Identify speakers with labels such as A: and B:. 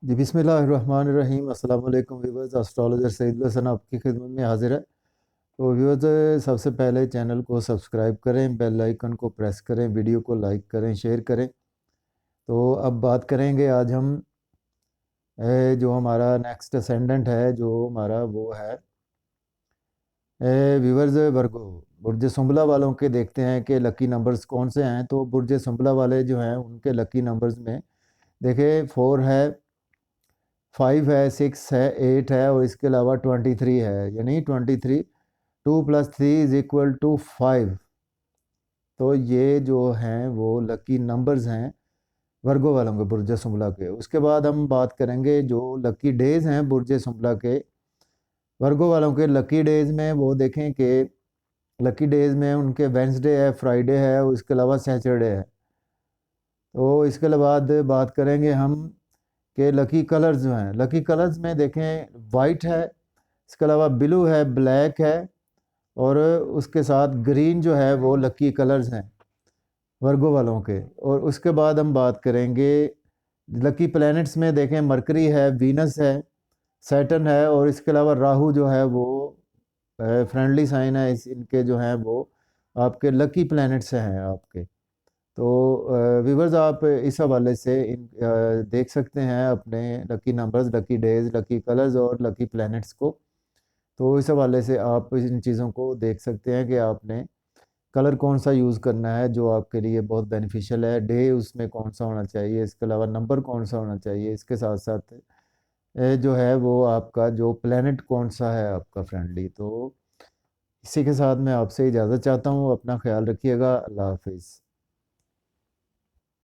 A: जी बिस्मिल्लाहिर्रहमानिर्रहीम। अस्सलाम वालेकुम व्यूअर्स। एस्ट्रोलॉजर सईद हसन आपकी खिदमत में हाजिर है। तो व्यूअर्स, सबसे पहले चैनल को सब्सक्राइब करें, बेल आइकन को प्रेस करें, वीडियो को लाइक करें, शेयर करें। तो अब बात करेंगे आज हम जो हमारा नेक्स्ट असेंडेंट है, जो हमारा वो है व्यूअर्स वर्गो। बुर्ज सुंबला वालों के देखते हैं कि लकी नंबर्स कौन से हैं। तो बुर्ज सुंबला वाले जो हैं उनके लकी नंबर्स में देखिए 4 है, 5 है, 6 है, 8 है और इसके अलावा 23 है। यानी 23, 2 + 3 = 5। तो ये जो हैं वो लकी नंबर्स हैं वर्गो वालों के, बुर्ज सुंबला के। उसके बाद हम बात करेंगे जो लकी डेज हैं बुर्ज सुंबला के वर्गो वालों के। लकी डेज में वो देखें कि लकी डेज में उनके वेंसडे है, फ्राइडे है और इसके अलावा सैटरडे है। तो इसके बाद बात करेंगे हम कि लकी कलर्स जो हैं, लकी कलर्स में देखें वाइट है, इसके अलावा ब्लू है, ब्लैक है और उसके साथ ग्रीन जो है वो लकी कलर्स हैं वर्गो वालों के। और उसके बाद हम बात करेंगे लकी प्लैनेट्स में देखें मरकरी है, वीनस है, सैटर्न है और इसके अलावा राहु जो है वो फ्रेंडली साइन है। इस इनके जो हैं वो आपके लकी प्लैनेट्स हैं आपके। तो व्यूवर्स, आप इस हवाले से देख सकते हैं अपने lucky numbers, lucky days, lucky colours और लकी प्लैनेट्स को। तो इस हवाले से आप इन चीज़ों को देख सकते हैं कि आपने कलर कौन सा यूज़ करना है जो आपके लिए बहुत बेनिफिशियल है, डे उसमें कौन सा होना चाहिए, इसके अलावा नंबर कौन सा होना चाहिए, इसके साथ साथ जो है वो आपका जो प्लेनेट कौन सा है आपका फ्रेंडली। तो इसी के साथ मैं आपसे इजाज़त चाहता हूँ। अपना ख्याल रखिएगा। अल्लाह हाफिज़।